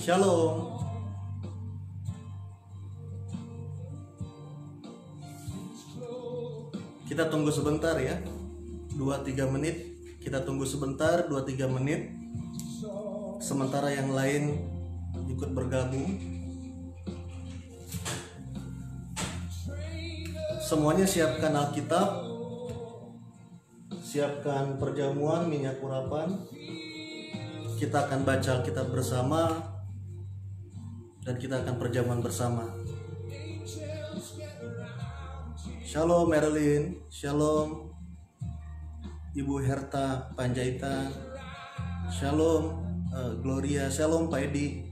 Shalom. Kita tunggu sebentar ya, 2-3 menit. Kita tunggu sebentar, 2-3 menit. Sementara yang lain ikut bergabung. Semuanya siapkan Alkitab, siapkan perjamuan, minyak urapan. Kita akan baca Alkitab bersama dan kita akan perjamuan bersama. Shalom Marilyn, Shalom Ibu Herta Panjaitan, Shalom Gloria, Shalom Pak Edi.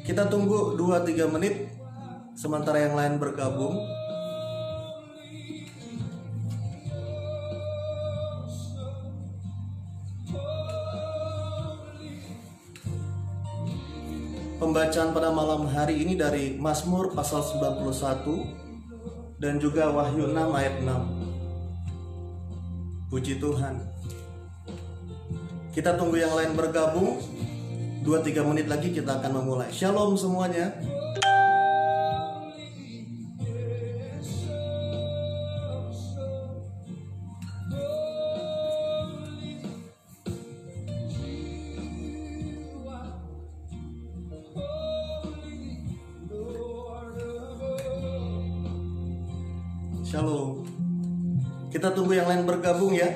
Kita tunggu 2-3 menit sementara yang lain bergabung. Pembacaan pada malam hari ini dari Mazmur pasal 91 dan juga Wahyu 6 ayat 6. Puji Tuhan. Kita tunggu yang lain bergabung. 2-3 menit lagi kita akan memulai. Shalom semuanya. Shalom. Kita tunggu yang lain bergabung ya.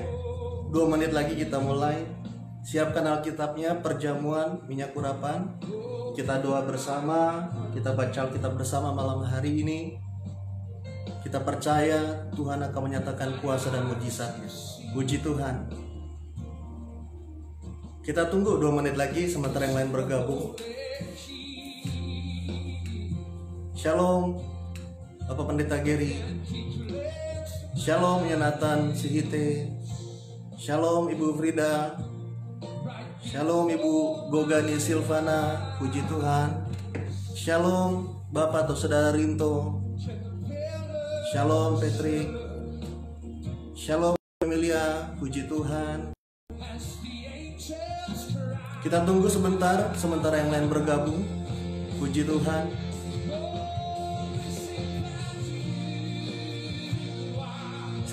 2 menit lagi kita mulai. Siapkan Alkitabnya, perjamuan, minyak urapan. Kita doa bersama, kita baca Alkitab bersama malam hari ini. Kita percaya Tuhan akan menyatakan kuasa dan mujizatnya. Puji Tuhan. Kita tunggu 2 menit lagi sementara yang lain bergabung. Shalom Bapak Pendeta Geri, Shalom Yonatan Sihite, Shalom Ibu Frida, Shalom Ibu Gogani Silvana, puji Tuhan. Shalom Bapak atau Saudara Rinto, Shalom Petri, Shalom Emilia, puji Tuhan. Kita tunggu sebentar sementara yang lain bergabung. Puji Tuhan.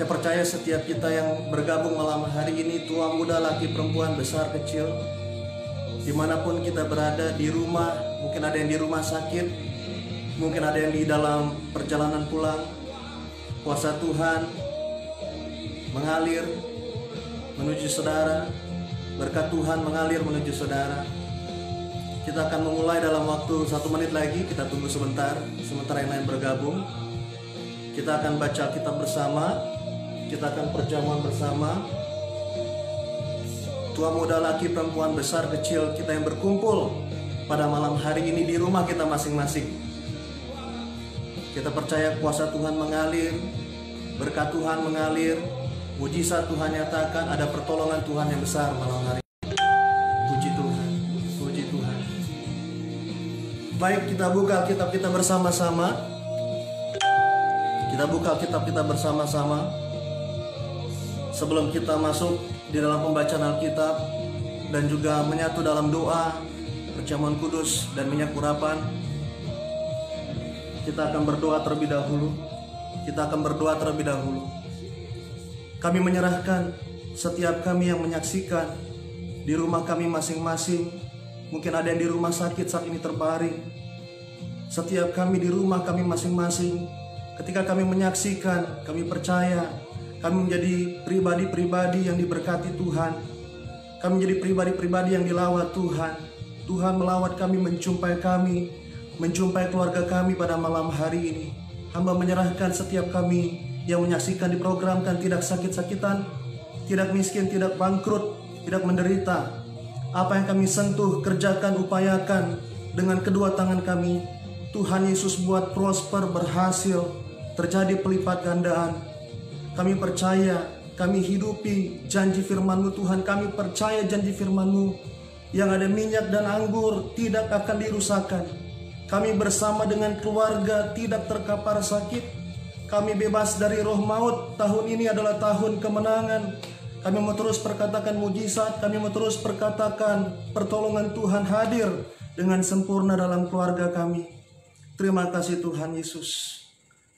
Saya percaya setiap kita yang bergabung malam hari ini, tua muda, laki perempuan, besar kecil, dimanapun kita berada, di rumah, mungkin ada yang di rumah sakit, mungkin ada yang di dalam perjalanan pulang, kuasa Tuhan mengalir menuju saudara, berkat Tuhan mengalir menuju saudara. Kita akan memulai dalam waktu 1 menit lagi. Kita tunggu sebentar sementara yang lain bergabung. Kita akan baca Alkitab bersama, kita akan perjamuan bersama. Tua muda, laki perempuan, besar kecil, kita yang berkumpul pada malam hari ini di rumah kita masing-masing. Kita percaya kuasa Tuhan mengalir, berkat Tuhan mengalir, mujizat Tuhan nyatakan, ada pertolongan Tuhan yang besar malam hari ini. Puji Tuhan, puji Tuhan. Baik, kita buka Alkitab kita bersama-sama. Kita buka Alkitab kita bersama-sama. Sebelum kita masuk di dalam pembacaan Alkitab dan juga menyatu dalam doa, perjamuan kudus dan minyak urapan, kita akan berdoa terlebih dahulu. Kita akan berdoa terlebih dahulu. Kami menyerahkan setiap kami yang menyaksikan di rumah kami masing-masing. Mungkin ada yang di rumah sakit saat ini terbaring. Setiap kami di rumah kami masing-masing, ketika kami menyaksikan, kami percaya kami menjadi pribadi-pribadi yang diberkati Tuhan. Kami menjadi pribadi-pribadi yang dilawat Tuhan. Tuhan melawat kami, menjumpai keluarga kami pada malam hari ini. Hamba menyerahkan setiap kami yang menyaksikan diprogramkan tidak sakit-sakitan, tidak miskin, tidak bangkrut, tidak menderita. Apa yang kami sentuh, kerjakan, upayakan dengan kedua tangan kami, Tuhan Yesus buat prosper, berhasil, terjadi pelipat gandaan. Kami percaya, kami hidupi janji firman-Mu Tuhan. Kami percaya janji firman-Mu yang ada minyak dan anggur tidak akan dirusakkan. Kami bersama dengan keluarga tidak terkapar sakit. Kami bebas dari roh maut. Tahun ini adalah tahun kemenangan. Kami mau terus perkatakan mujizat. Kami mau terus perkatakan pertolongan Tuhan hadir dengan sempurna dalam keluarga kami. Terima kasih Tuhan Yesus.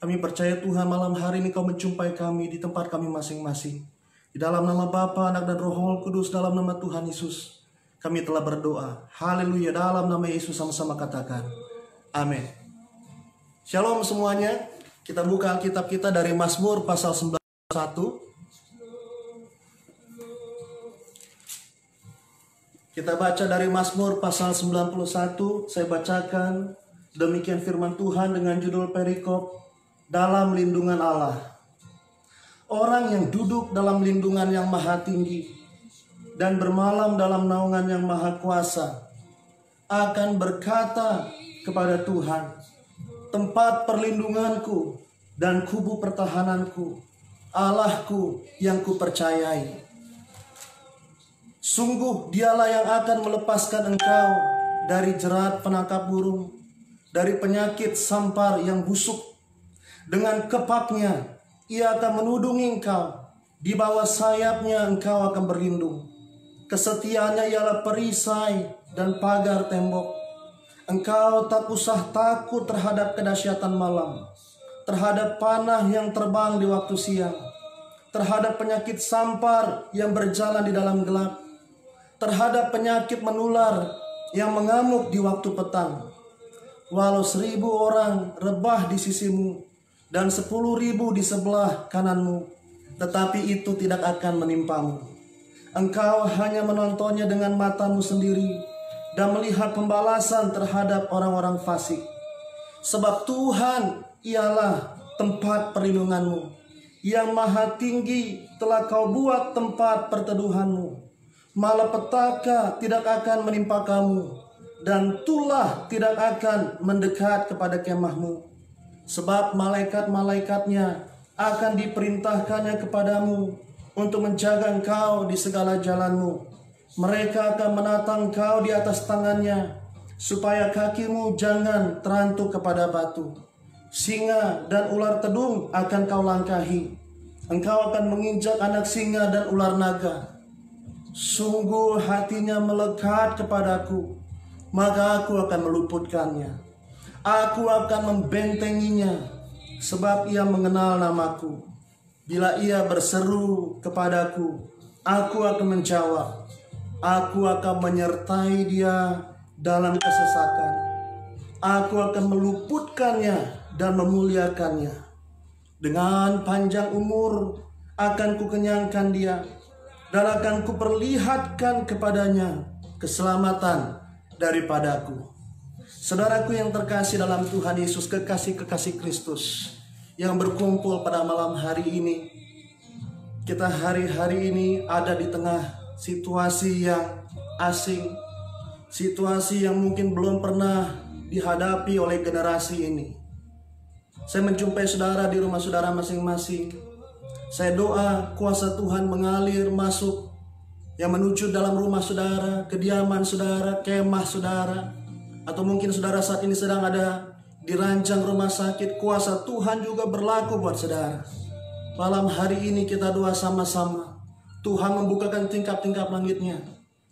Kami percaya Tuhan malam hari ini Kau menjumpai kami di tempat kami masing-masing. Di dalam nama Bapa, Anak dan Roh Kudus, dalam nama Tuhan Yesus, kami telah berdoa. Haleluya. Dalam nama Yesus sama-sama katakan amin. Shalom semuanya. Kita buka Alkitab kita dari Mazmur pasal 91. Kita baca dari Mazmur pasal 91. Saya bacakan demikian firman Tuhan dengan judul perikop, dalam lindungan Allah. Orang yang duduk dalam lindungan yang maha tinggi dan bermalam dalam naungan yang maha kuasa akan berkata kepada Tuhan, tempat perlindunganku dan kubu pertahananku, Allahku yang kupercayai. Sungguh dialah yang akan melepaskan engkau dari jerat penangkap burung, dari penyakit sampar yang busuk. Dengan kepaknya ia akan menudungi engkau, di bawah sayapnya engkau akan berlindung. Kesetiaannya ialah perisai dan pagar tembok. Engkau tak usah takut terhadap kedahsyatan malam, terhadap panah yang terbang di waktu siang, terhadap penyakit sampar yang berjalan di dalam gelap, terhadap penyakit menular yang mengamuk di waktu petang. Walau 1000 orang rebah di sisimu dan 10.000 di sebelah kananmu, tetapi itu tidak akan menimpamu. Engkau hanya menontonnya dengan matamu sendiri dan melihat pembalasan terhadap orang-orang fasik. Sebab Tuhan ialah tempat perlindunganmu, yang maha tinggi telah Kau buat tempat perteduhanmu. Malapetaka tidak akan menimpa kamu, dan tulah tidak akan mendekat kepada kemahmu. Sebab malaikat-malaikatnya akan diperintahkannya kepadamu untuk menjaga engkau di segala jalanmu. Mereka akan menatang kau di atas tangannya, supaya kakimu jangan terantuk kepada batu. Singa dan ular tedung akan kau langkahi. Engkau akan menginjak anak singa dan ular naga. Sungguh hatinya melekat kepadaku, maka aku akan meluputkannya. Aku akan membentenginya, sebab ia mengenal namaku. Bila ia berseru kepadaku, aku akan menjawab. Aku akan menyertai dia dalam kesesakan. Aku akan meluputkannya dan memuliakannya. Dengan panjang umur akan kukenyangkan dia, dan akan kuperlihatkan kepadanya keselamatan daripadaku. Saudaraku yang terkasih dalam Tuhan Yesus, kekasih-kekasih Kristus yang berkumpul pada malam hari ini. Kita hari-hari ini ada di tengah situasi yang asing, situasi yang mungkin belum pernah dihadapi oleh generasi ini. Saya menjumpai saudara di rumah saudara masing-masing. Saya doa kuasa Tuhan mengalir masuk, yang menuju dalam rumah saudara, kediaman saudara, kemah saudara, atau mungkin saudara saat ini sedang ada di ranjang rumah sakit. Kuasa Tuhan juga berlaku buat saudara. Malam hari ini kita doa sama-sama. Tuhan membukakan tingkap-tingkap langitnya,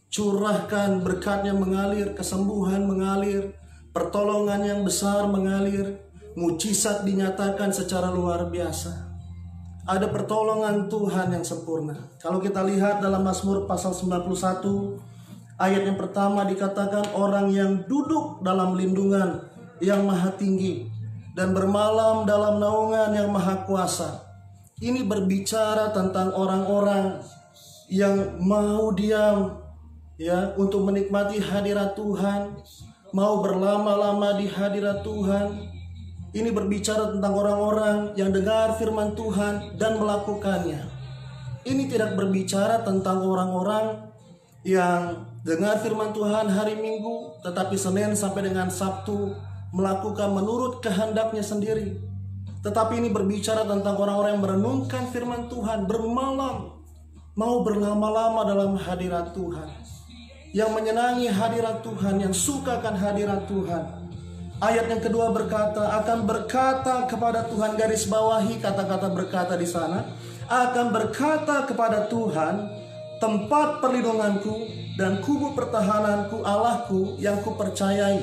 curahkan berkatnya mengalir, kesembuhan mengalir, pertolongan yang besar mengalir, mujizat dinyatakan secara luar biasa. Ada pertolongan Tuhan yang sempurna. Kalau kita lihat dalam Mazmur pasal 91, ayat yang pertama dikatakan, orang yang duduk dalam lindungan yang maha tinggi dan bermalam dalam naungan yang maha kuasa. Ini berbicara tentang orang-orang yang mau diam ya untuk menikmati hadirat Tuhan, mau berlama-lama di hadirat Tuhan, Ini berbicara tentang orang-orang yang dengar firman Tuhan dan melakukannya. Ini tidak berbicara tentang orang-orang yang dengar firman Tuhan hari Minggu, tetapi Senin sampai dengan Sabtu melakukan menurut kehendaknya sendiri. Tetapi ini berbicara tentang orang-orang yang merenungkan firman Tuhan bermalam, mau berlama-lama dalam hadirat Tuhan, yang menyenangi hadirat Tuhan, yang suka akan hadirat Tuhan. Ayat yang kedua berkata, akan berkata kepada Tuhan, garis bawahi kata-kata berkata di sana, akan berkata kepada Tuhan, tempat perlindunganku dan kubu pertahananku, Allahku yang kupercayai.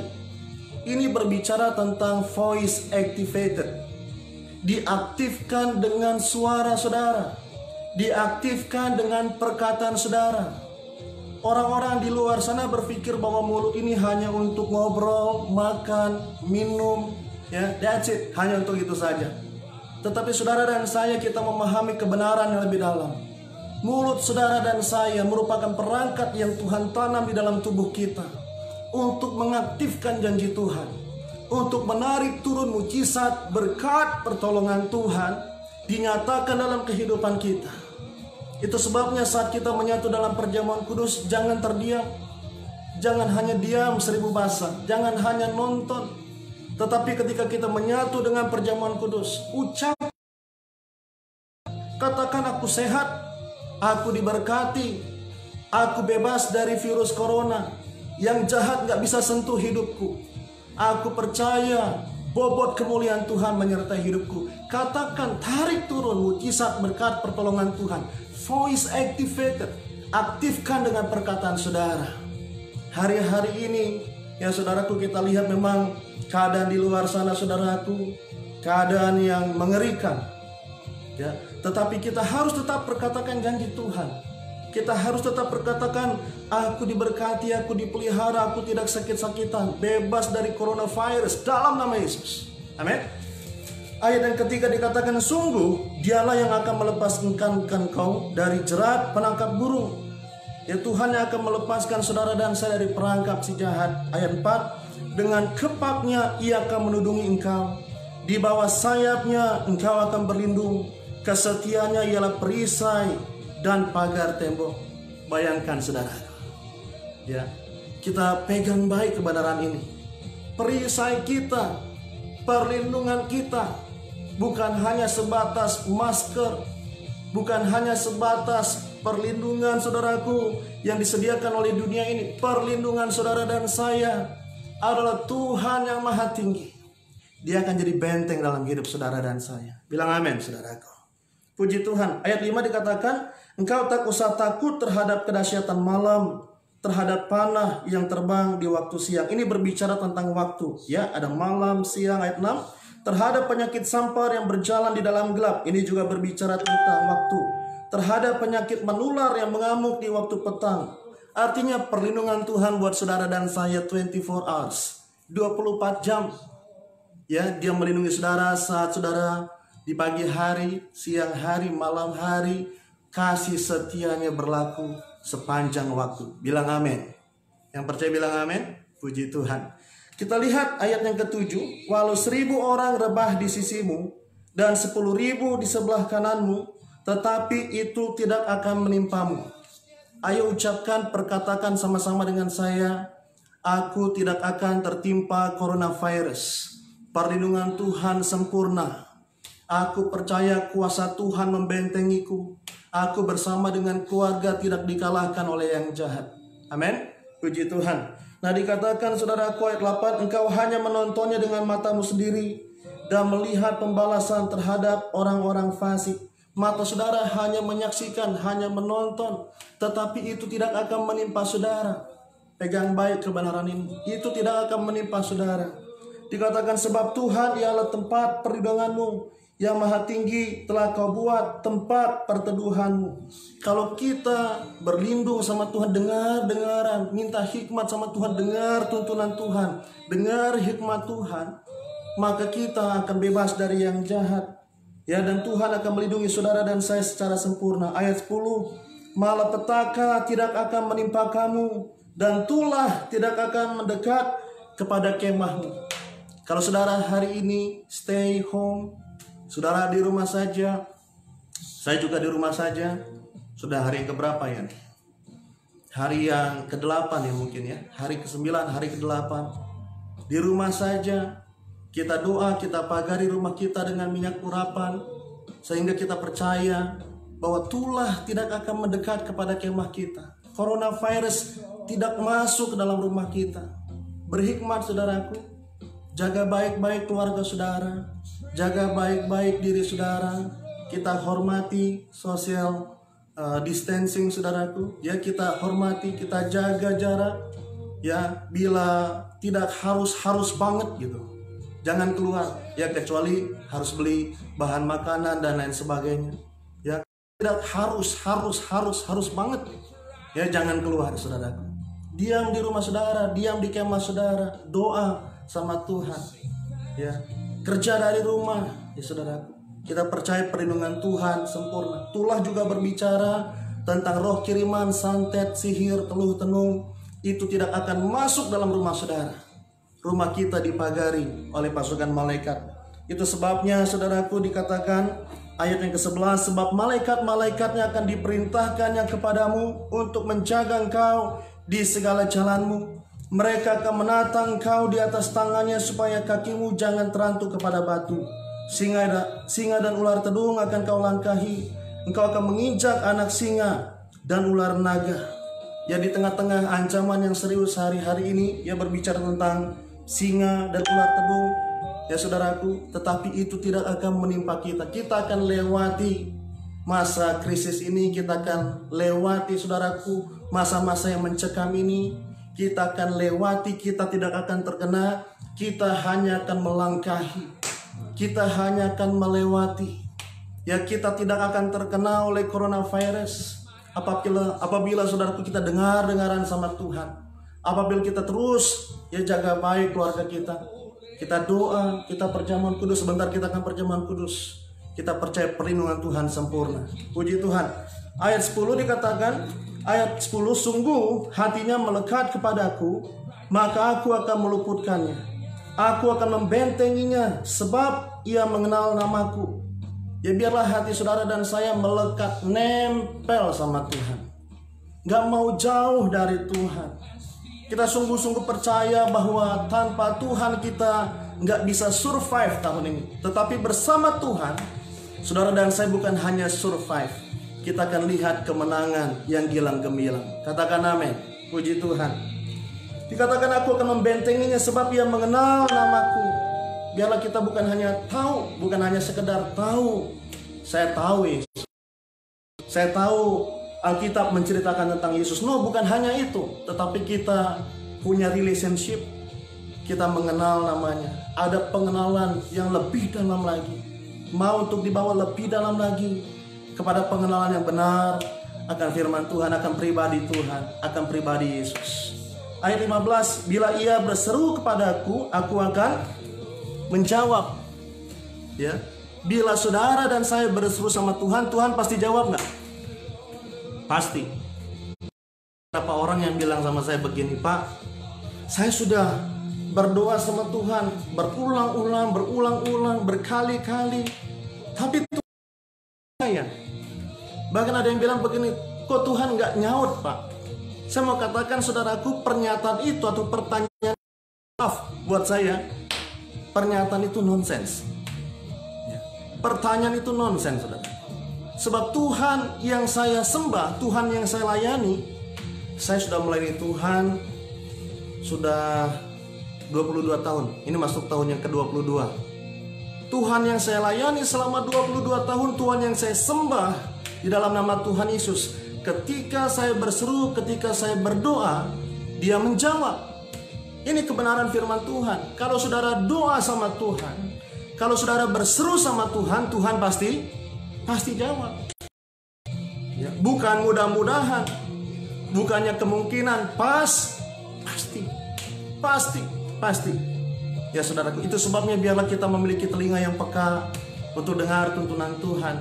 Ini berbicara tentang voice activated, diaktifkan dengan suara saudara, diaktifkan dengan perkataan saudara. Orang-orang di luar sana berpikir bahwa mulut ini hanya untuk ngobrol, makan, minum, ya, that's it, hanya untuk itu saja. Tetapi saudara dan saya, kita memahami kebenaran yang lebih dalam. Mulut saudara dan saya merupakan perangkat yang Tuhan tanam di dalam tubuh kita untuk mengaktifkan janji Tuhan, untuk menarik turun mujizat, berkat, pertolongan Tuhan dinyatakan dalam kehidupan kita. Itu sebabnya saat kita menyatu dalam perjamuan kudus, jangan terdiam. Jangan hanya diam 1000 bahasa, jangan hanya nonton. Tetapi ketika kita menyatu dengan perjamuan kudus, ucap, katakan, aku sehat, aku diberkati, aku bebas dari virus corona, yang jahat gak bisa sentuh hidupku. Aku percaya bobot kemuliaan Tuhan menyertai hidupku. Katakan, tarik turun mujizat, berkat, pertolongan Tuhan. Voice activated, aktifkan dengan perkataan saudara. Hari-hari ini, ya saudaraku, kita lihat memang keadaan di luar sana, saudaraku, keadaan yang mengerikan, ya. Tetapi kita harus tetap perkatakan janji Tuhan. Kita harus tetap perkatakan, aku diberkati, aku dipelihara, aku tidak sakit-sakitan, bebas dari coronavirus dalam nama Yesus. Amin. Ayat yang ketiga dikatakan, sungguh dialah yang akan melepaskan engkau dari jerat penangkap burung. Ya, Tuhan yang akan melepaskan saudara dan saya dari perangkap si jahat. Ayat 4, dengan kepaknya ia akan menudungi engkau, di bawah sayapnya engkau akan berlindung, kesetiaannya ialah perisai dan pagar tembok. Bayangkan saudara, ya, kita pegang baik kebenaran ini. Perisai kita, perlindungan kita, bukan hanya sebatas masker, bukan hanya sebatas perlindungan saudaraku yang disediakan oleh dunia ini. Perlindungan saudara dan saya adalah Tuhan yang maha tinggi. Dia akan jadi benteng dalam hidup saudara dan saya. Bilang amin saudaraku. Puji Tuhan. Ayat 5 dikatakan, engkau tak usah takut terhadap kedahsyatan malam, terhadap panah yang terbang di waktu siang. Ini berbicara tentang waktu, ya, ada malam, siang. Ayat 6, terhadap penyakit sampar yang berjalan di dalam gelap. Ini juga berbicara tentang waktu. Terhadap penyakit menular yang mengamuk di waktu petang. Artinya perlindungan Tuhan buat saudara dan saya 24 hours, 24 jam. Ya, dia melindungi saudara saat saudara di pagi hari, siang hari, malam hari. Kasih setianya berlaku sepanjang waktu. Bilang amin. Yang percaya bilang amin. Puji Tuhan. Kita lihat ayat yang ke-7. Walau 1000 orang rebah di sisimu dan 10.000 di sebelah kananmu, tetapi itu tidak akan menimpamu. Ayo ucapkan, perkatakan sama-sama dengan saya. Aku tidak akan tertimpa coronavirus. Perlindungan Tuhan sempurna. Aku percaya kuasa Tuhan membentengiku. Aku bersama dengan keluarga tidak dikalahkan oleh yang jahat. Amin. Puji Tuhan. Nah, dikatakan saudaraku ayat 8, engkau hanya menontonnya dengan matamu sendiri dan melihat pembalasan terhadap orang-orang fasik. Mata saudara hanya menyaksikan, hanya menonton, tetapi itu tidak akan menimpa saudara. Pegang baik kebenaran ini. Itu tidak akan menimpa saudara. Dikatakan sebab Tuhan ialah tempat perlindunganmu, yang maha tinggi telah kau buat tempat perteduhanmu. Kalau kita berlindung sama Tuhan, dengar-dengaran, minta hikmat sama Tuhan, dengar tuntunan Tuhan, dengar hikmat Tuhan, maka kita akan bebas dari yang jahat. Ya, dan Tuhan akan melindungi saudara dan saya secara sempurna. Ayat 10, malapetaka tidak akan menimpa kamu, dan tulah tidak akan mendekat kepada kemahmu. Kalau saudara hari ini stay home, saudara di rumah saja, saya juga di rumah saja. Sudah hari yang keberapa ya? Hari yang ke-8 ya mungkin ya. Hari ke-9, hari ke-8. Di rumah saja, kita doa, kita pagari rumah kita dengan minyak urapan, sehingga kita percaya bahwa tulah tidak akan mendekat kepada kemah kita. Coronavirus tidak masuk ke dalam rumah kita. Berhikmat saudaraku, jaga baik-baik keluarga saudara, jaga baik-baik diri saudara. Kita hormati social distancing saudaraku, ya, kita hormati, kita jaga jarak, ya, bila tidak harus banget gitu, jangan keluar, ya, kecuali harus beli bahan makanan dan lain sebagainya, ya, tidak harus banget, ya, jangan keluar saudaraku. Diam di rumah saudara, diam di kemah saudara, doa sama Tuhan, ya, kerja dari rumah, ya saudaraku. Kita percaya perlindungan Tuhan sempurna. Tulah juga berbicara tentang roh kiriman, santet, sihir, teluh tenung. Itu tidak akan masuk dalam rumah saudara. Rumah kita dipagari oleh pasukan malaikat. Itu sebabnya saudaraku dikatakan ayat yang ke-11, sebab malaikat-malaikatnya akan diperintahkannya kepadamu untuk menjaga engkau di segala jalanmu. Mereka akan menatang engkau di atas tangannya supaya kakimu jangan terantuk kepada batu. Singa dan ular tedung akan kau langkahi. Engkau akan menginjak anak singa dan ular naga. Ya, di tengah-tengah ancaman yang serius hari-hari ini, ya, berbicara tentang singa dan ular tedung, ya saudaraku, tetapi itu tidak akan menimpa kita. Kita akan lewati masa krisis ini, kita akan lewati saudaraku masa-masa yang mencekam ini. Kita akan lewati, kita tidak akan terkena, kita hanya akan melangkahi. Kita hanya akan melewati. Ya, kita tidak akan terkena oleh coronavirus apabila saudaraku kita dengaran sama Tuhan. Apabila kita terus, ya, jaga baik keluarga kita. Kita doa, kita perjamuan kudus. Sebentar kita akan perjamuan kudus. Kita percaya perlindungan Tuhan sempurna. Puji Tuhan. Ayat 10 dikatakan, ayat 10, sungguh hatinya melekat kepadaku, maka aku akan meluputkannya. Aku akan membentenginya sebab ia mengenal namaku. Ya, biarlah hati saudara dan saya melekat, nempel sama Tuhan. Gak mau jauh dari Tuhan. Kita sungguh-sungguh percaya bahwa tanpa Tuhan kita gak bisa survive tahun ini. Tetapi bersama Tuhan, saudara dan saya bukan hanya survive. Kita akan lihat kemenangan yang gilang gemilang. Katakan amin. Puji Tuhan. Dikatakan aku akan membentenginya sebab ia mengenal namaku. Biarlah kita bukan hanya tahu, bukan hanya sekedar tahu. Saya tahu Yesus. Saya tahu Alkitab menceritakan tentang Yesus. No, bukan hanya itu. Tetapi kita punya relationship. Kita mengenal namanya. Ada pengenalan yang lebih dalam lagi. Mau untuk dibawa lebih dalam lagi kepada pengenalan yang benar akan firman Tuhan, akan pribadi Tuhan, akan pribadi Yesus. Ayat 15, bila ia berseru kepadaku, aku akan menjawab. Ya, bila saudara dan saya berseru sama Tuhan, Tuhan pasti jawab nggak? Pasti. Berapa orang yang bilang sama saya begini, Pak, saya sudah berdoa sama Tuhan berulang-ulang, berkali-kali, tapi Tuhan saya. Bahkan ada yang bilang begini, kok Tuhan nggak nyaut, Pak? Saya mau katakan saudaraku, pernyataan itu atau pertanyaan, maaf buat saya, pernyataan itu nonsens. Pertanyaan itu nonsens, saudara. Sebab Tuhan yang saya sembah, Tuhan yang saya layani, saya sudah melayani Tuhan sudah 22 tahun. Ini masuk tahun yang ke-22. Tuhan yang saya layani selama 22 tahun, Tuhan yang saya sembah di dalam nama Tuhan Yesus. Ketika saya berseru, ketika saya berdoa, Dia menjawab. Ini kebenaran firman Tuhan. Kalau saudara doa sama Tuhan, kalau saudara berseru sama Tuhan, Tuhan pasti jawab. Ya, bukan mudah-mudahan, bukannya kemungkinan, pasti. Ya saudaraku, itu sebabnya biarlah kita memiliki telinga yang peka untuk dengar tuntunan Tuhan.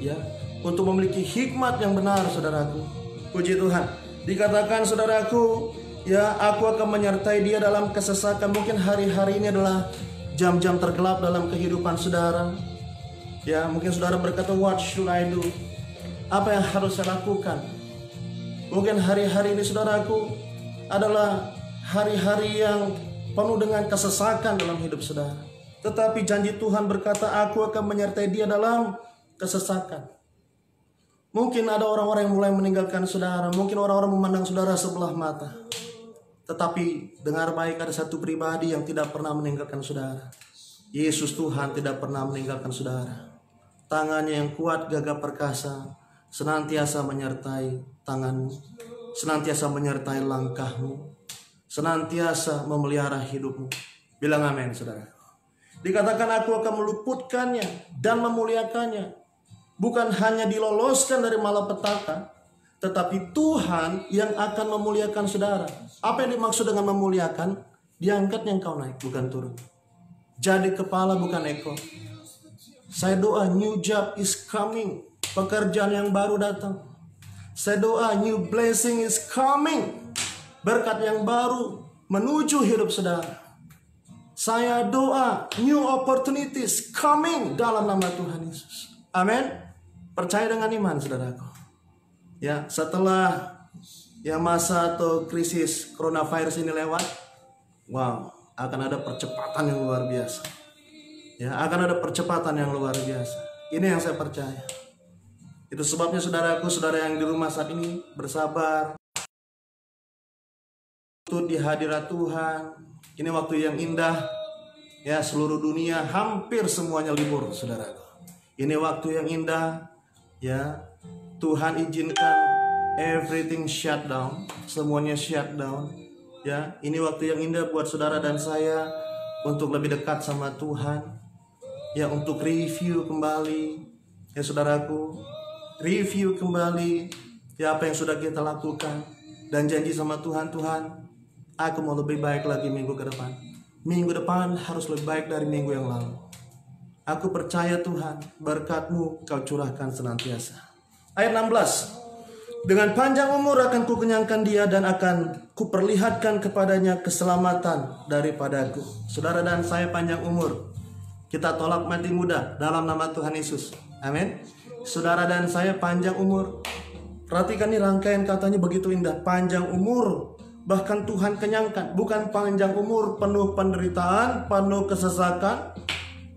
Ya, untuk memiliki hikmat yang benar, saudaraku. Puji Tuhan. Dikatakan saudaraku, ya, aku akan menyertai dia dalam kesesakan. Mungkin hari-hari ini adalah jam-jam tergelap dalam kehidupan saudara. Ya, mungkin saudara berkata, what should I do? Apa yang harus saya lakukan? Mungkin hari-hari ini saudaraku adalah hari-hari yang penuh dengan kesesakan dalam hidup saudara. Tetapi janji Tuhan berkata, aku akan menyertai dia dalam kesesakan. Mungkin ada orang-orang yang mulai meninggalkan saudara. Mungkin orang-orang memandang saudara sebelah mata. Tetapi dengar baik, ada satu pribadi yang tidak pernah meninggalkan saudara. Yesus Tuhan tidak pernah meninggalkan saudara. Tangannya yang kuat, gagah perkasa, senantiasa menyertai tanganmu, senantiasa menyertai langkahmu, senantiasa memelihara hidupmu. Bilang amin, saudara. Dikatakan aku akan meluputkannya dan memuliakannya. Bukan hanya diloloskan dari malapetaka, tetapi Tuhan yang akan memuliakan saudara. Apa yang dimaksud dengan memuliakan? Diangkatnya engkau naik, bukan turun. Jadi kepala, bukan ekor. Saya doa new job is coming. Pekerjaan yang baru datang. Saya doa new blessing is coming. Berkat yang baru menuju hidup saudara. Saya doa new opportunities coming dalam nama Tuhan Yesus. Amin. Percaya dengan iman saudaraku. Ya, setelah masa atau krisis coronavirus ini lewat, wow, akan ada percepatan yang luar biasa. Ya, akan ada percepatan yang luar biasa. Ini yang saya percaya. Itu sebabnya saudaraku, saudara yang di rumah saat ini bersabar untuk di hadirat Tuhan. Ini waktu yang indah. Ya, seluruh dunia hampir semuanya libur, saudaraku. Ini waktu yang indah. Ya, Tuhan izinkan everything shut down, semuanya shut down. Ya, ini waktu yang indah buat saudara dan saya untuk lebih dekat sama Tuhan. Ya, untuk review kembali, ya saudaraku, review kembali ya apa yang sudah kita lakukan, dan janji sama Tuhan, Tuhan, aku mau lebih baik lagi minggu ke depan. Minggu depan harus lebih baik dari minggu yang lalu. Aku percaya Tuhan, berkat-Mu Kau curahkan senantiasa. Ayat 16. Dengan panjang umur akan kukenyangkan dia dan akan kuperlihatkan kepadanya keselamatan daripadaku. Saudara dan saya panjang umur. Kita tolak mati muda dalam nama Tuhan Yesus. Amin. Saudara dan saya panjang umur. Perhatikan nih rangkaian katanya begitu indah. Panjang umur. Bahkan Tuhan kenyangkan. Bukan panjang umur penuh penderitaan, penuh kesesakan,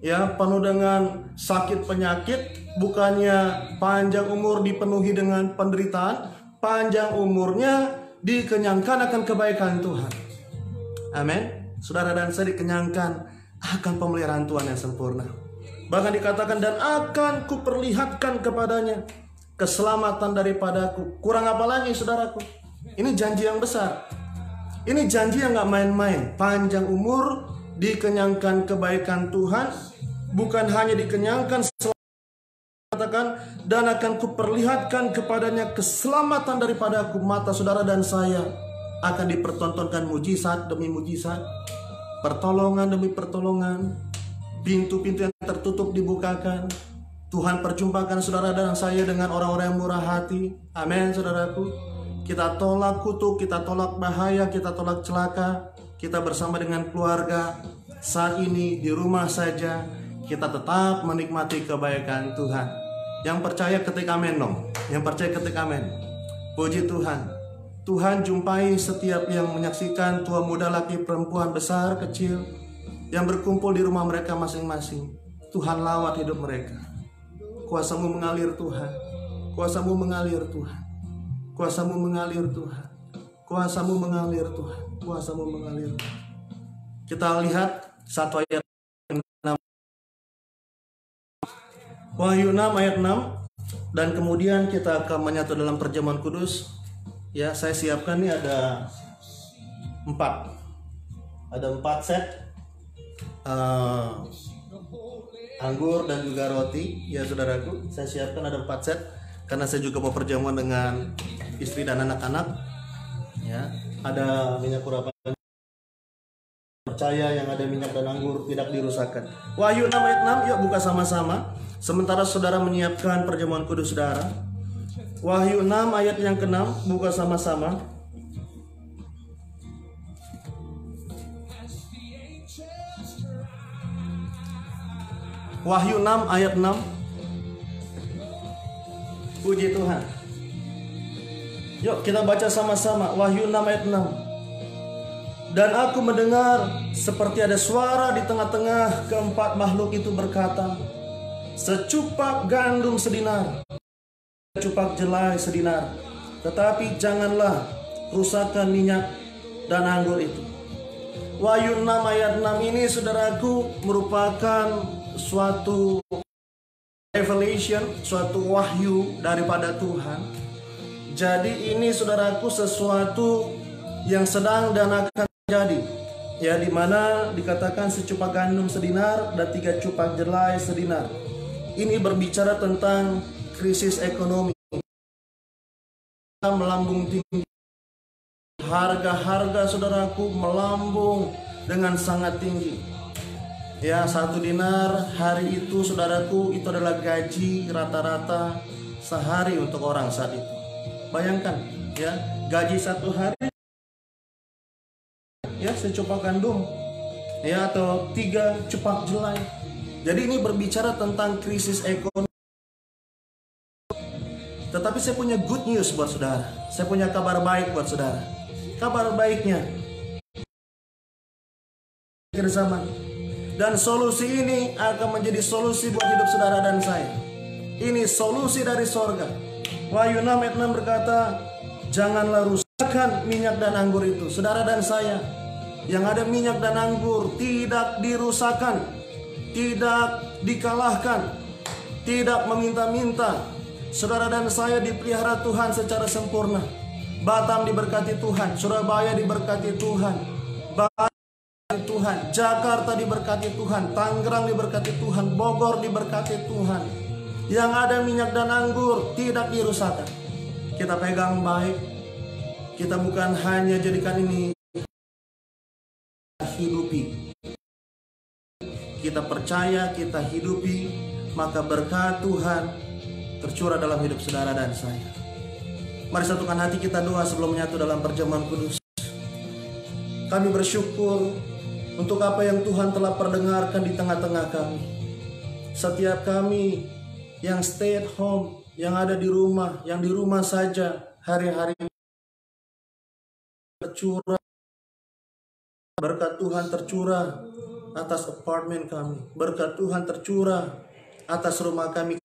ya, penuh dengan sakit penyakit. Bukannya panjang umur dipenuhi dengan penderitaan. Panjang umurnya dikenyangkan akan kebaikan Tuhan. Amin. Saudara dan saya dikenyangkan akan pemeliharaan Tuhan yang sempurna. Bahkan dikatakan, dan akan kuperlihatkan kepadanya keselamatan daripadaku. Kurang apa lagi saudaraku? Ini janji yang besar. Ini janji yang gak main-main. Panjang umur, dikenyangkan kebaikan Tuhan. Bukan hanya dikenyangkan, katakan, dan akan kuperlihatkan kepadanya keselamatan daripadaku. Mata saudara dan saya akan dipertontonkan mujizat demi mujizat, pertolongan demi pertolongan, pintu-pintu yang tertutup dibukakan. Tuhan perjumpakan saudara dan saya dengan orang-orang yang murah hati. Amin saudaraku. Kita tolak kutuk, kita tolak bahaya, kita tolak celaka. Kita bersama dengan keluarga saat ini di rumah saja, kita tetap menikmati kebaikan Tuhan. Yang percaya ketik amin dong. Yang percaya ketik amin. Puji Tuhan. Tuhan jumpai setiap yang menyaksikan, tua muda laki perempuan besar kecil, yang berkumpul di rumah mereka masing-masing. Tuhan lawat hidup mereka. Kuasa-Mu mengalir Tuhan. Kuasa-Mu mengalir Tuhan. Kuasa-Mu mengalir Tuhan. Kuasa-Mu mengalir Tuhan. Kuasa-Mu mengalir Tuhan. Kita lihat satu ayat 6. Wahyu 6 ayat 6. Dan kemudian kita akan menyatu dalam perjamuan kudus. Ya, saya siapkan nih ada 4 set anggur dan juga roti. Ya saudaraku, saya siapkan ada 4 set karena saya juga mau perjamuan dengan istri dan anak-anak. Ya, ada minyak urapan. Percaya yang ada minyak dan anggur tidak dirusakkan. Wahyu 6 ayat 6, yuk buka sama-sama. Sementara saudara menyiapkan perjamuan kudus saudara. Wahyu 6 ayat yang ke-6, buka sama-sama. Wahyu 6 ayat 6. Puji Tuhan. Yuk kita baca sama-sama Wahyu 6 ayat 6. Dan aku mendengar seperti ada suara di tengah-tengah keempat makhluk itu berkata, secupak gandum sedinar, secupak jelai sedinar, tetapi janganlah rusakkan minyak dan anggur itu. Wahyu 6 ayat 6 ini saudaraku merupakan suatu revelation, suatu wahyu daripada Tuhan. Jadi ini saudaraku sesuatu yang sedang dan akan terjadi, ya, dimana dikatakan secupak gandum sedinar dan 3 cupak jelai sedinar. Ini berbicara tentang krisis ekonomi, melambung tinggi. Harga-harga saudaraku melambung dengan sangat tinggi. Ya, 1 dinar hari itu saudaraku itu adalah gaji rata-rata sehari untuk orang saat itu. Bayangkan ya, gaji 1 hari ya secupak gandum ya, atau 3 cupak jelai. Jadi ini berbicara tentang krisis ekonomi. Tetapi saya punya good news buat saudara. Saya punya kabar baik buat saudara. Kabar baiknya akhir zaman, dan solusi ini akan menjadi solusi buat hidup saudara dan saya. Ini solusi dari sorga. Wahyu 6 ayat 6 berkata, janganlah rusakkan minyak dan anggur itu. Saudara dan saya, yang ada minyak dan anggur tidak dirusakkan, tidak dikalahkan, tidak meminta-minta. Saudara dan saya dipelihara Tuhan secara sempurna. Batam diberkati Tuhan, Surabaya diberkati Tuhan, Tuhan, Jakarta diberkati Tuhan, Tangerang diberkati Tuhan, Bogor diberkati Tuhan. Yang ada minyak dan anggur tidak dirusakkan. Kita pegang baik. Kita bukan hanya jadikan ini hidupi. Kita percaya, kita hidupi, maka berkat Tuhan tercurah dalam hidup saudara dan saya. Mari satukan hati kita doa sebelum menyatu dalam perjamuan kudus. Kami bersyukur untuk apa yang Tuhan telah perdengarkan di tengah-tengah kami. Setiap kami yang stay at home, yang ada di rumah, yang di rumah saja hari-hari tercurah. Berkat Tuhan tercurah atas apartemen kami. Berkat Tuhan tercurah atas rumah kami.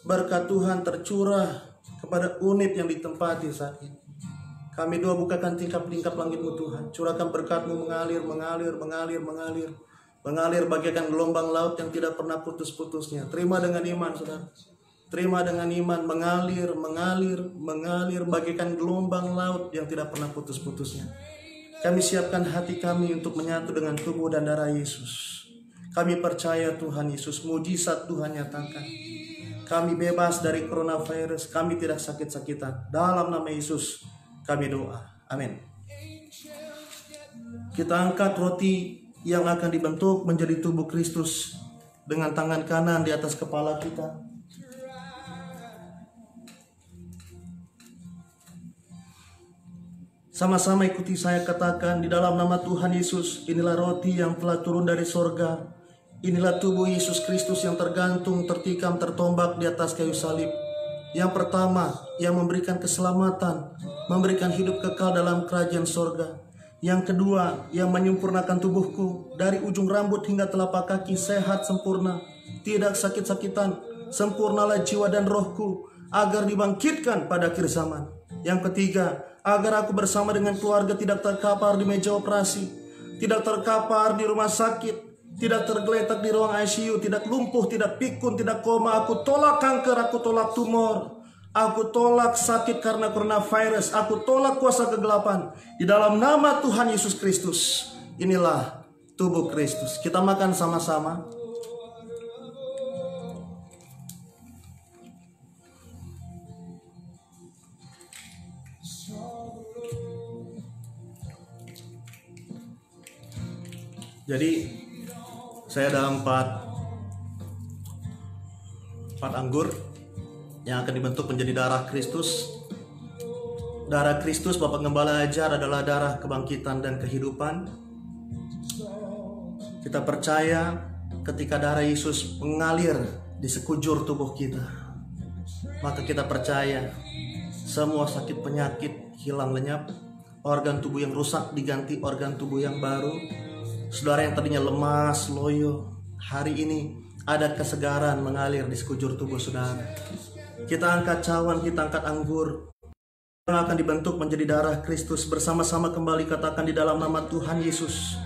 Berkat Tuhan tercurah kepada unit yang ditempati saat ini. Kami doa bukakan tingkap-tingkap langit-Mu Tuhan. Curahkan berkat-Mu mengalir, mengalir, mengalir, mengalir. Mengalir bagaikan gelombang laut yang tidak pernah putus-putusnya. Terima dengan iman, saudara. Terima dengan iman, mengalir, mengalir, mengalir bagaikan gelombang laut yang tidak pernah putus-putusnya. Kami siapkan hati kami untuk menyatu dengan tubuh dan darah Yesus. Kami percaya Tuhan Yesus, mujizat Tuhan nyatakan. Kami bebas dari coronavirus, kami tidak sakit-sakitan. Dalam nama Yesus kami doa. Amin. Kita angkat roti yang akan dibentuk menjadi tubuh Kristus dengan tangan kanan di atas kepala kita. Sama-sama ikuti saya katakan di dalam nama Tuhan Yesus, inilah roti yang telah turun dari sorga. Inilah tubuh Yesus Kristus yang tergantung, tertikam, tertombak di atas kayu salib. Yang pertama, yang memberikan keselamatan, memberikan hidup kekal dalam kerajaan sorga. Yang kedua, yang menyempurnakan tubuhku dari ujung rambut hingga telapak kaki sehat sempurna, tidak sakit-sakitan. Sempurnalah jiwa dan rohku agar dibangkitkan pada akhir zaman. Yang ketiga, agar aku bersama dengan keluarga tidak terkapar di meja operasi, tidak terkapar di rumah sakit, tidak tergeletak di ruang ICU, tidak lumpuh, tidak pikun, tidak koma. Aku tolak kanker, aku tolak tumor, aku tolak sakit karena coronavirus, aku tolak kuasa kegelapan. Di dalam nama Tuhan Yesus Kristus, inilah tubuh Kristus. Kita makan sama-sama. Jadi saya ada 4 anggur yang akan dibentuk menjadi darah Kristus. Darah Kristus Bapak Gembala ajar adalah darah kebangkitan dan kehidupan. Kita percaya ketika darah Yesus mengalir di sekujur tubuh kita, maka kita percaya semua sakit penyakit hilang lenyap, organ tubuh yang rusak diganti organ tubuh yang baru. Saudara yang tadinya lemas, loyo, hari ini ada kesegaran mengalir di sekujur tubuh saudara. Kita angkat cawan, kita angkat anggur yang akan dibentuk menjadi darah Kristus. Bersama-sama kembali katakan di dalam nama Tuhan Yesus.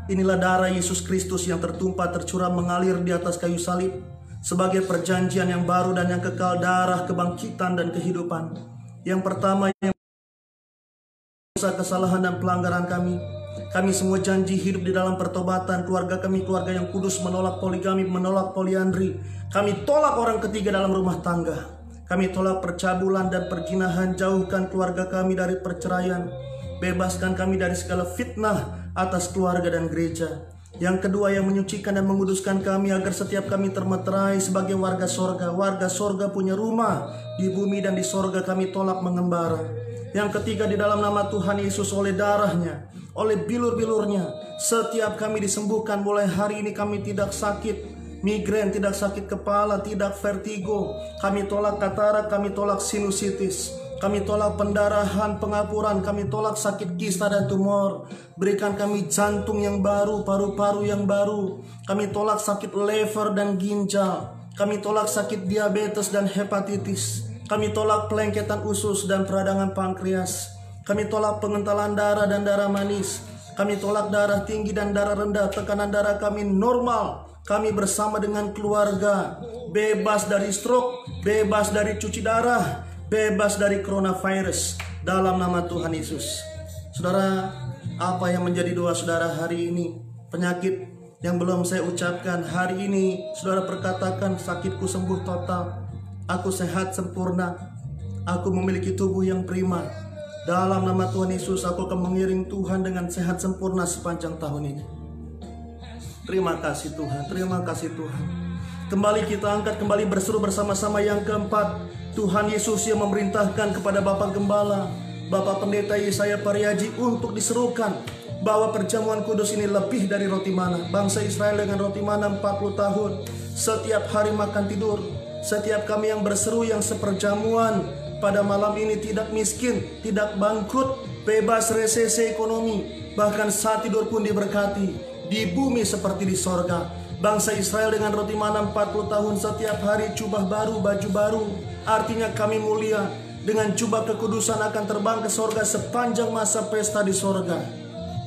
Inilah darah Yesus Kristus yang tertumpah, tercurah, mengalir di atas kayu salib sebagai perjanjian yang baru dan yang kekal, darah kebangkitan dan kehidupan. Yang pertama, yang kesalahan dan pelanggaran kami. Kami semua janji hidup di dalam pertobatan. Keluarga kami keluarga yang kudus, menolak poligami, menolak poliandri. Kami tolak orang ketiga dalam rumah tangga. Kami tolak percabulan dan perjinahan. Jauhkan keluarga kami dari perceraian. Bebaskan kami dari segala fitnah atas keluarga dan gereja. Yang kedua, yang menyucikan dan menguduskan kami agar setiap kami termeterai sebagai warga sorga. Warga sorga punya rumah di bumi dan di sorga, kami tolak mengembara. Yang ketiga, di dalam nama Tuhan Yesus, oleh darahnya, oleh bilur-bilurnya, setiap kami disembuhkan. Mulai hari ini kami tidak sakit migrain, tidak sakit kepala, tidak vertigo. Kami tolak katarak, kami tolak sinusitis, kami tolak pendarahan, pengapuran, kami tolak sakit kista dan tumor. Berikan kami jantung yang baru, paru-paru yang baru. Kami tolak sakit lever dan ginjal. Kami tolak sakit diabetes dan hepatitis. Kami tolak pelengketan usus dan peradangan pankreas. Kami tolak pengentalan darah dan darah manis. Kami tolak darah tinggi dan darah rendah. Tekanan darah kami normal. Kami bersama dengan keluarga bebas dari stroke, bebas dari cuci darah, bebas dari coronavirus dalam nama Tuhan Yesus. Saudara, apa yang menjadi doa saudara hari ini? Penyakit yang belum saya ucapkan hari ini, saudara perkatakan, sakitku sembuh total, aku sehat sempurna, aku memiliki tubuh yang prima. Dalam nama Tuhan Yesus, aku akan mengiring Tuhan dengan sehat sempurna sepanjang tahun ini. Terima kasih Tuhan, terima kasih Tuhan. Kembali kita angkat, kembali berseru bersama-sama yang keempat. Tuhan Yesus yang memerintahkan kepada Bapak Gembala, Bapak Pendeta Yesaya Pariaji untuk diserukan bahwa perjamuan kudus ini lebih dari roti mana. Bangsa Israel dengan roti mana 40 tahun, setiap hari makan tidur. Setiap kami yang berseru yang seperjamuan pada malam ini tidak miskin, tidak bangkrut, bebas resesi ekonomi, bahkan saat tidur pun diberkati. Di bumi seperti di sorga. Bangsa Israel dengan roti mana 40 tahun, setiap hari jubah baru, baju baru. Artinya kami mulia. Dengan jubah kekudusan akan terbang ke sorga sepanjang masa pesta di sorga.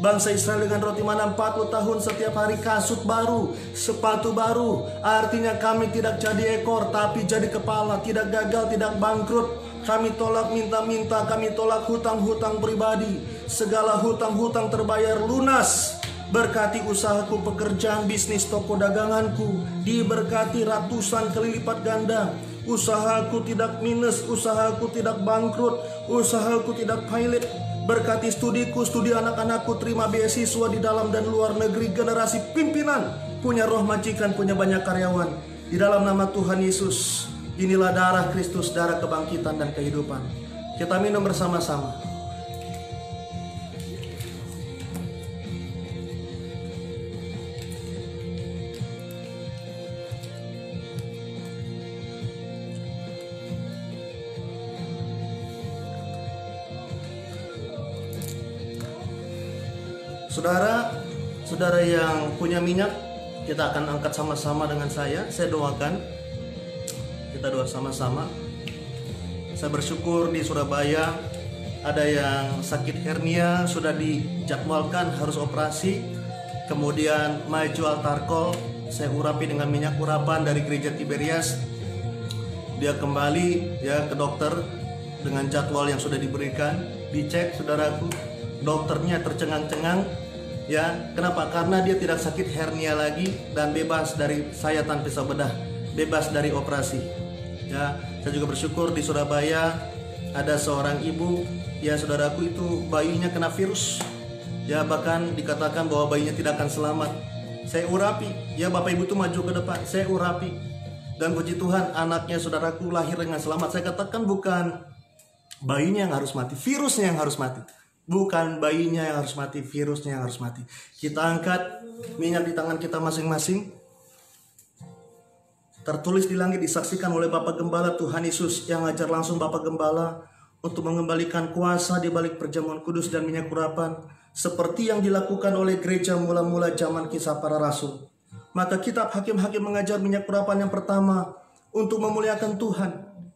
Bangsa Israel dengan roti mana 40 tahun, setiap hari kasut baru, sepatu baru. Artinya kami tidak jadi ekor tapi jadi kepala, tidak gagal, tidak bangkrut. Kami tolak minta-minta, kami tolak hutang-hutang pribadi. Segala hutang-hutang terbayar lunas. Berkati usahaku, pekerjaan, bisnis, toko daganganku. Diberkati ratusan kali lipat ganda. Usahaku tidak minus, usahaku tidak bangkrut, usahaku tidak pilot. Berkati studiku, studi anak-anakku, terima beasiswa di dalam dan luar negeri. Generasi pimpinan, punya roh majikan, punya banyak karyawan. Di dalam nama Tuhan Yesus, inilah darah Kristus, darah kebangkitan dan kehidupan. Kita minum bersama-sama. Saudara yang punya minyak, kita akan angkat sama-sama dengan saya. Saya doakan. Kita doa sama-sama. Saya bersyukur di Surabaya ada yang sakit hernia, sudah dijadwalkan harus operasi. Kemudian maju altarkol, saya urapi dengan minyak urapan dari gereja Tiberias. Dia kembali ya ke dokter dengan jadwal yang sudah diberikan. Dicek saudaraku, dokternya tercengang-cengang. Ya, kenapa? Karena dia tidak sakit hernia lagi dan bebas dari sayatan pisau bedah, bebas dari operasi. Ya, saya juga bersyukur di Surabaya ada seorang ibu, ya saudaraku, itu bayinya kena virus. Ya, bahkan dikatakan bahwa bayinya tidak akan selamat. Saya urapi, ya Bapak Ibu itu maju ke depan, saya urapi. Dan puji Tuhan, anaknya saudaraku lahir dengan selamat. Saya katakan bukan bayinya yang harus mati, virusnya yang harus mati. Bukan bayinya yang harus mati, virusnya yang harus mati. Kita angkat minyak di tangan kita masing-masing. Tertulis di langit, disaksikan oleh Bapak Gembala Tuhan Yesus yang ajar langsung Bapak Gembala untuk mengembalikan kuasa di balik perjamuan kudus dan minyak urapan seperti yang dilakukan oleh gereja mula-mula zaman Kisah Para Rasul. Maka kitab Hakim-Hakim mengajar minyak urapan yang pertama untuk memuliakan Tuhan,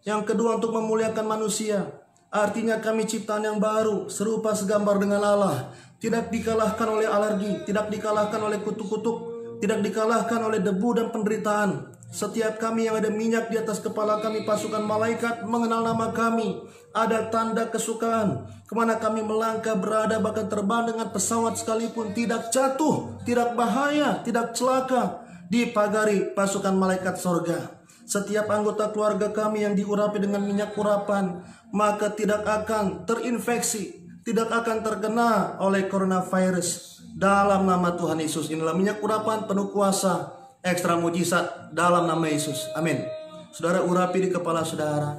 yang kedua untuk memuliakan manusia. Artinya kami ciptaan yang baru, serupa segambar dengan Allah, tidak dikalahkan oleh alergi, tidak dikalahkan oleh kutuk-kutuk, tidak dikalahkan oleh debu dan penderitaan. Setiap kami yang ada minyak di atas kepala kami, pasukan malaikat mengenal nama kami. Ada tanda kesukaan, kemana kami melangkah berada, bahkan terbang dengan pesawat sekalipun, tidak jatuh, tidak bahaya, tidak celaka, dipagari pasukan malaikat sorga. Setiap anggota keluarga kami yang diurapi dengan minyak urapan, maka tidak akan terinfeksi, tidak akan terkena oleh coronavirus. Dalam nama Tuhan Yesus, inilah minyak urapan penuh kuasa, ekstra mujizat dalam nama Yesus. Amin. Saudara, urapi di kepala saudara,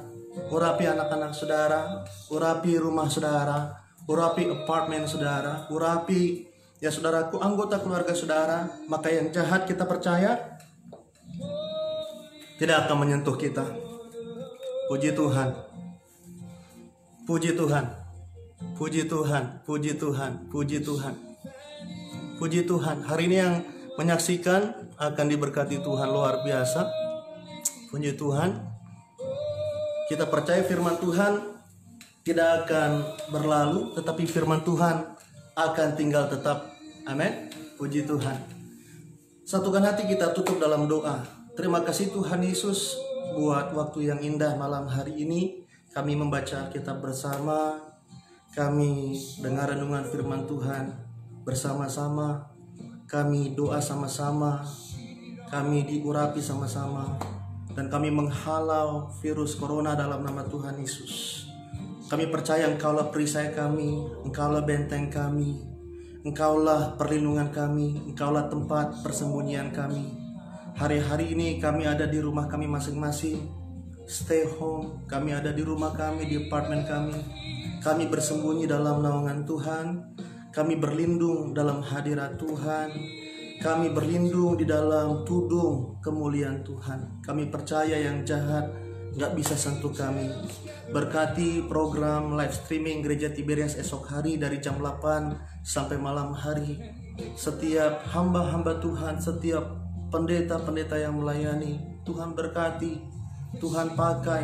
urapi anak-anak saudara, urapi rumah saudara, urapi apartemen saudara, urapi ya saudaraku, anggota keluarga saudara. Maka yang jahat kita percaya tidak akan menyentuh kita. Puji Tuhan. Puji Tuhan. Puji Tuhan. Puji Tuhan. Puji Tuhan. Puji Tuhan. Hari ini yang menyaksikan akan diberkati Tuhan luar biasa. Puji Tuhan. Kita percaya firman Tuhan tidak akan berlalu, tetapi firman Tuhan akan tinggal tetap. Amin. Puji Tuhan. Satukan hati kita, tutup dalam doa. Terima kasih Tuhan Yesus buat waktu yang indah malam hari ini. Kami membaca Alkitab bersama, kami dengar renungan firman Tuhan bersama-sama, kami doa sama-sama, kami diurapi sama-sama, dan kami menghalau virus corona dalam nama Tuhan Yesus. Kami percaya Engkaulah perisai kami, Engkaulah benteng kami, Engkaulah perlindungan kami, Engkaulah tempat persembunyian kami. Hari-hari ini kami ada di rumah kami masing-masing, stay home. Kami ada di rumah kami, di apartemen kami. Kami bersembunyi dalam naungan Tuhan. Kami berlindung dalam hadirat Tuhan. Kami berlindung di dalam tudung kemuliaan Tuhan. Kami percaya yang jahat gak bisa sentuh kami. Berkati program live streaming Gereja Tiberias esok hari dari jam 8 sampai malam hari. Setiap hamba-hamba Tuhan, setiap pendeta-pendeta yang melayani, Tuhan berkati, Tuhan pakai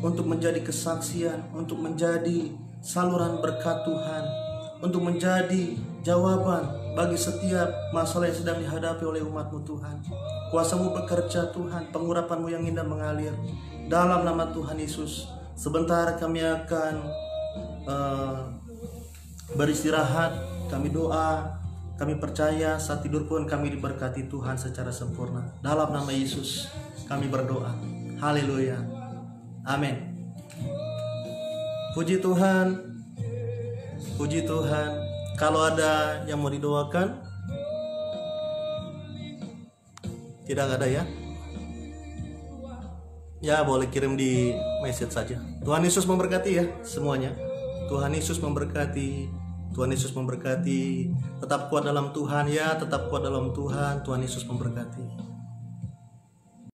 untuk menjadi kesaksian, untuk menjadi saluran berkat Tuhan, untuk menjadi jawaban bagi setiap masalah yang sedang dihadapi oleh umat-Mu Tuhan. Kuasa-Mu bekerja Tuhan, pengurapan-Mu yang indah mengalir. Dalam nama Tuhan Yesus, sebentar kami akan beristirahat, kami doa. Kami percaya saat tidur pun kami diberkati Tuhan secara sempurna. Dalam nama Yesus kami berdoa. Haleluya. Amin. Puji Tuhan. Puji Tuhan. Kalau ada yang mau didoakan? Tidak ada ya? Ya, boleh kirim di message saja. Tuhan Yesus memberkati ya semuanya. Tuhan Yesus memberkati. Tuhan Yesus memberkati. Tetap kuat dalam Tuhan ya, tetap kuat dalam Tuhan. Tuhan Yesus memberkati.